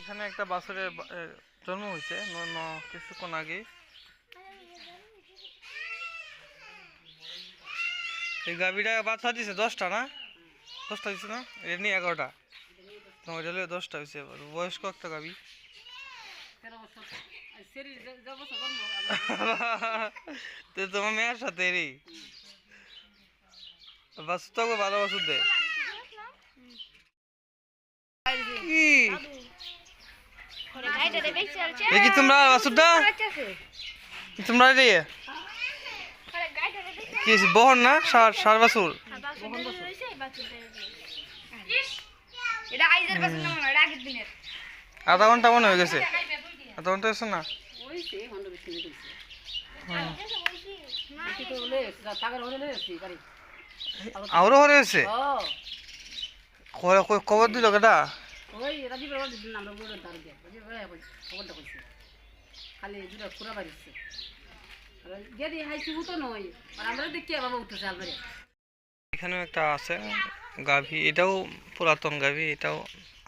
এখানে একটা বাছুরের জন্ম হয়েছে কিছুক্ষণ আগে। এই গাভীটা বাচ্চা দিছে 10টা না? 10টা দিছে না? এটা নিয়ে 11টা। ওইটা হলে 10টা হয়েছে। এবার বয়স্ক একটা গাভী। তো তোমার মেয়ের সাথে রে বাছুর তো ভালো বাছুর দেয়। দেখি তোমরা বাছুরটা তোমরা রে কি বহন না সার বাছুর। আধা ঘন্টা মনে হয়ে গেছে। আধা ঘন্টা হয়েছে না? আরো হয়ে গেছে। খবর দিল কেটা? এখানেও একটা আছে গাভী, এটাও পুরাতন গাভী, এটাও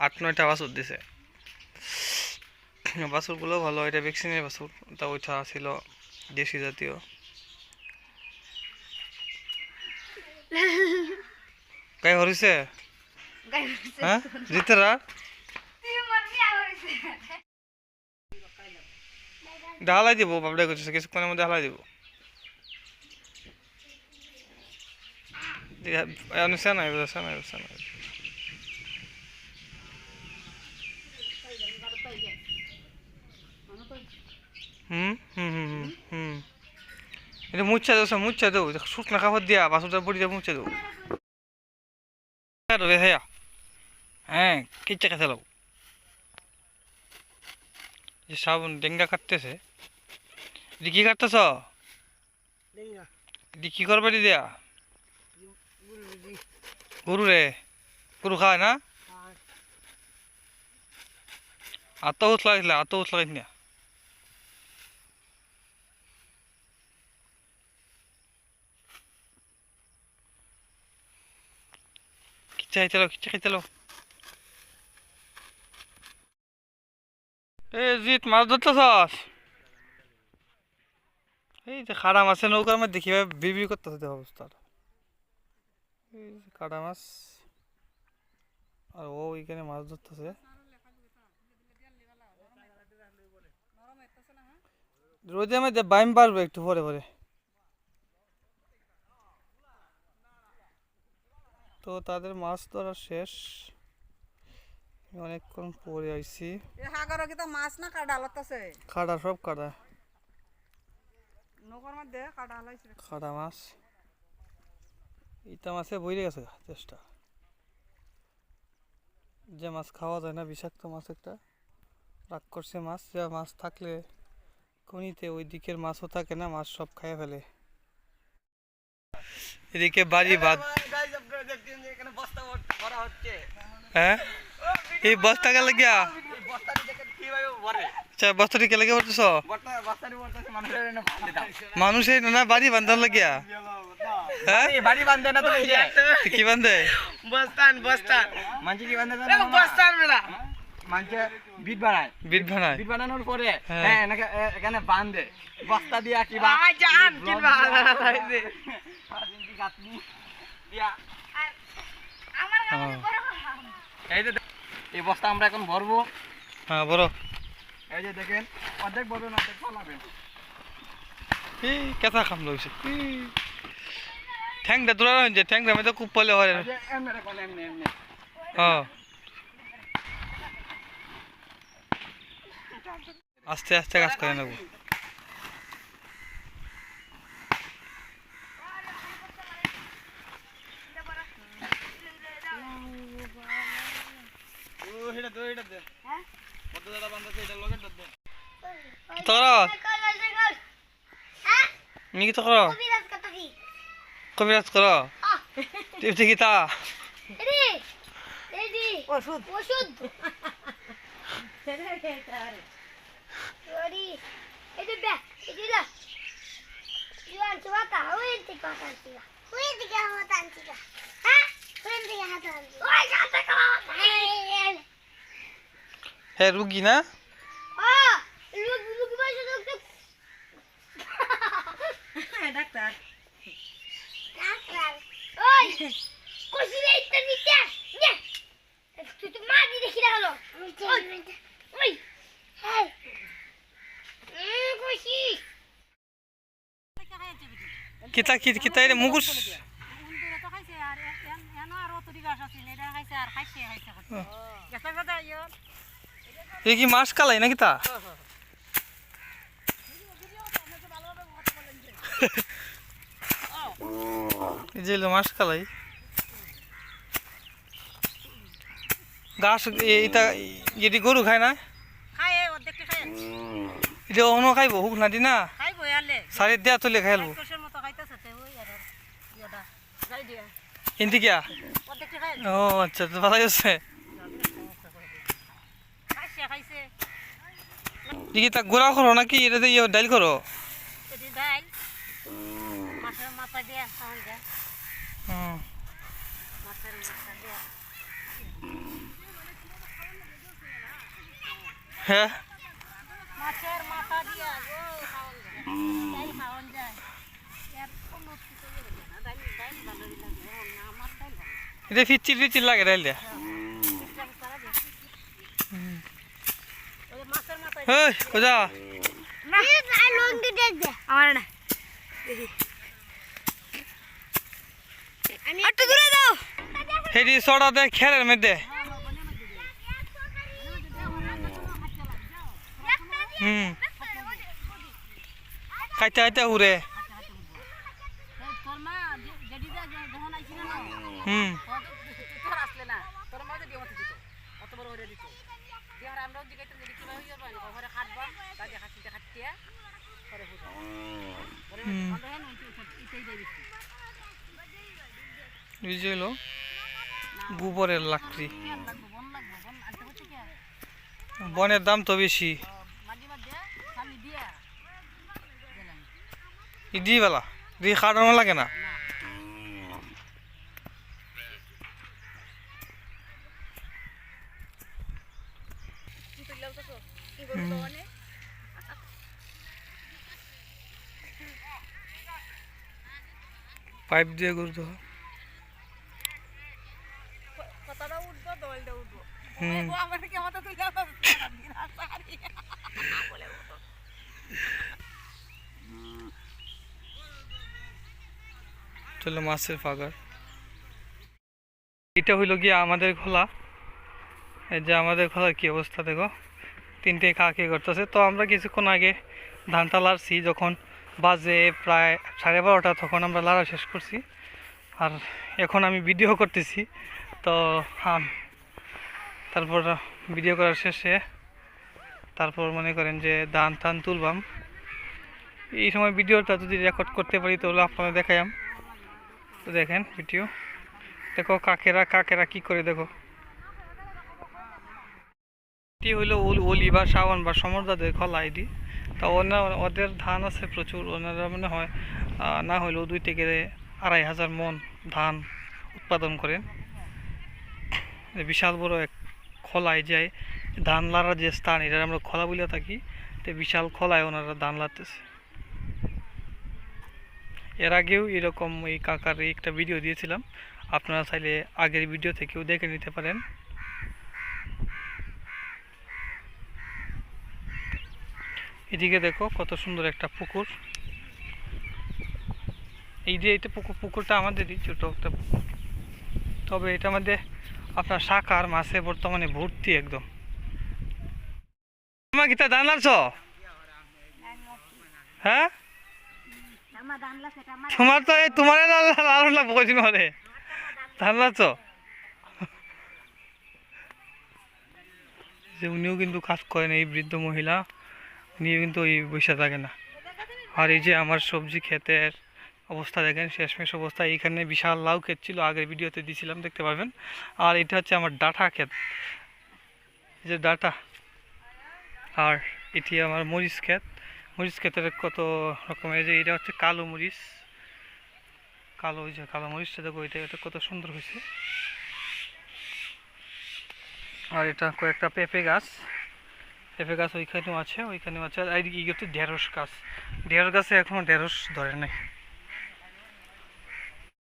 8-9টা বাছুর দিছে। বাছুরগুলো ভালো, এটা ভ্যাকসিনের বাছুর, তা ওইটা ছিল দেশি জাতীয়। গাই হরিছে হ্যাঁ জিতেরা ঢালাই দিব, বাবডা করছে কিছুক্ষণের মধ্যে ঢালাই দিব। এটা মুচ্ছা দেবো, মুচ্ছা দেবো, শুকনা কাপড় দিয়া বাসুটা পড়ি দিয়ে মুছে দেবো। হ্যাঁ কিচ্ছা খেতে লোক যে সাবুন ডেঙ্গা কাটতেছে। এটি কি কাটতেছ? এটি কি করবে দিয়া? গরু রে, গরু খায় না? আত্মহুত লাগাইছিল, আত্মহুত লাগাইছ না? কিচ্ছা খাইতে লো, কিচ্ছা খাইতে লো। এ জিত মাছ ধরতেছস? এই যে খাড়া মাছের নৌকার মধ্যে কিভাবে বিড়বিড় করতেছে অবস্থা। এই যে কাটা মাছ, আর ও এখানে মাছ ধরতেছে। রোদের মধ্যে বাইম পারবে একটু পরে পরে। তো তাদের মাছ ধরা শেষ, অনেকক্ষণ পরে আইছি। মাছ না কাটা আলাদাছে, খাড়া সব কাটা, নৌকার মধ্যে কাটা আলাইছে। খাড়া মাছ ইটা মাছে বইরে গেছে চেষ্টা, যে মাছ খাওয়া যায় না, বিষাক্ত মাছ একটা রাগ করছে মাছ। যে মাছ থাকলে খনিতে ওই দিকের মাছও থাকে না, মাছ সব খাইয়ে ফেলে। এদিকে বাড়ি বাদ, হ্যাঁ এই বস্তা গেলে গিয়া বস্তাটি কে লেগে পড়তেছ? মানুষের না বাড়ি বান্ধার লাগিয়া। হ্যাঁ বাড়ি বান্ধে না, তো কি বান্ধে? বস্তান বস্তান মানছি কি বান্ধে জানো? বস্তান বেলা মানছে বিট বানায়, বিট বানায়, বিট বানানোর পরে হ্যাঁ এখানে বান্ধে বস্তা দিয়া কিবা জান কিবা লাগাইছে আদিনটি গাতনি দিয়া। আমার কাছে বড় এই যে এই বস্তা আমরা এখন ভরবো। হ্যাঁ বড়, এই যে দেখেন অর্ধেক ভরবেন অর্ধেক ফলাবেন। এই কেথা খাম লইছে ঠ্যাংটা দূরা হইছে, ঠ্যাংটা মধ্যে খুব পলে হয়। এমনে রাখুন, এমনে এমনে। হ্যাঁ আস্তে আস্তে কাজ করে নেব। কবিরাজ কর গীতা ওষুধ ওষুধ হ্যাঁ রুগী না ডাক্তার কিতা কিতা এটা মুগুস উন্দুরে তো খাইছে আর এনো আর অতরি গাছ আছে এটা খাইছে আর খাইছে গেছে কথা ইয়ো এ কি মাছ কালাই না কিতা এই যে হলো মাছ কালাই ঘাস এটা এটি গরু খায় না খায় অর্ধেকটা খায় এটা অন্য খাইব হুক নাদি না খাইবো আলে সারে দেয়া তুলে খাইলবো কোষের মতো খাইতেছে তে ওই আর ইয়োটা যাই দিয়া এনতি কিয়া অর্ধেকটা খায় ও আচ্ছা তো ভালোই আছে খাইছে দেখি তা গোড়া করো নাকি এটা দিয়ে ডাইল করো এটি ডাল মাছের মাথা দিয়া খাওয়ান যায় হুম মাছের মাথা দিয়া হ্যাঁ মাছের মাথা দিয়া ও খাওয়ান যায় ডাল খাওয়ান যায় এর কোনো কিছু না ডাল ভালো লাগে না আমার ডাল এটা ফিচির ফিচির লাগে ডাইল দিয়া ওই মাছের মাথা হেই কোজা না আর লঙ্গি দে দে আমার না আমি একটু দূরে দাও হেডি সড়া দে খেরের মধ্যে হুম খাইতে খাইতে উড়ে তোর মা যেডি যখন আইছিল না হুম তোর আসলে না তোর মা যদি মত দিত অত বড় করে দিত দেহর আমরা জিগাইতে যদি কি হই যাবে না ঘরে খাটবা তাকে খাটিতে খাটিয়া করে বুঝা পরে আমরা হেন ইতেই দেই দিছি এই যে হলো গোবরের লাকড়ি বন আনতে হচ্ছে কি বনের দাম তো বেশি মাঝে মাঝে খালি দিয়া গেলাম ইডি বেলা দি খাটানো লাগে না কি তুইলাও তো কি করব মানে পাইপ দিয়ে করতে হয় কথাটা উঠবো দলটা উঠবো হুম ও আমার কি মত তুইলাও বলে চলো মাছের ফাগার এটা হইল গিয়ে আমাদের খোলা এই যে আমাদের খোলার কি অবস্থা দেখো তিনটে কাকে করতেছে তো আমরা কিছুক্ষণ আগে ধানটা লাড়ছি যখন বাজে প্রায় 12:30 তখন আমরা লাড়া শেষ করছি আর এখন আমি ভিডিও করতেছি তো তারপর ভিডিও করার শেষে তারপর মনে করেন যে ধান টান তুলবাম এই সময় ভিডিওটা যদি রেকর্ড করতে পারি তাহলে আপনারা দেখাইম তো দেখেন ভিডিও দেখো কাকেরা কি করে দেখো এটি হইলো ওলি বা শাওন বা সমরদাদের খোলা এটি তা ওদের ধান আছে প্রচুর ওনারা মনে হয় না হলেও 2 থেকে 2,500 মন ধান উৎপাদন করেন বিশাল বড় এক খোলায় যায় ধান লাড়ার যে স্থান এটা আমরা খোলা বলে থাকি তো বিশাল খোলায় ওনারা ধান লাড়তেছে এর আগেও এরকম এই কাকার একটা ভিডিও দিয়েছিলাম আপনারা চাইলে আগের ভিডিও থেকেও দেখে নিতে পারেন এদিকে দেখো কত সুন্দর একটা পুকুর এই যে এটা পুকুরটা আমাদেরই ছোট একটা পুকুর তবে এটা মধ্যে আপনার শাক আর মাছে বর্তমানে ভর্তি একদম তোমার কিতা ধান লাড়ছ হ্যাঁ তোমার তো তোমার লাল বসিন হলে ধান লাড়ছ যে উনিও কিন্তু কাজ করেন এই বৃদ্ধ মহিলা উনিও কিন্তু ওই বসে থাকে না আর এই যে আমার সবজি ক্ষেতের অবস্থা দেখেন শেষমেশ অবস্থা এইখানে বিশাল লাউ ক্ষেত ছিল আগের ভিডিওতে দিয়েছিলাম দেখতে পারবেন আর এটা হচ্ছে আমার ডাঁটা ক্ষেত এই যে ডাঁটা আর এটি আমার মরিচ ক্ষেতের কত রকমের যে এটা হচ্ছে কালো মরিচ কালো ওই যে কালো মরিচটা দেখো এটা কত সুন্দর হয়েছে আর এটা কয়েকটা পেঁপে গাছ পেঁপে গাছ ওইখানেও আছে আর এইদিকে হচ্ছে ঢেঁড়স গাছ। ঢেঁড়স গাছে এখনো ঢেঁড়স ধরে নাই।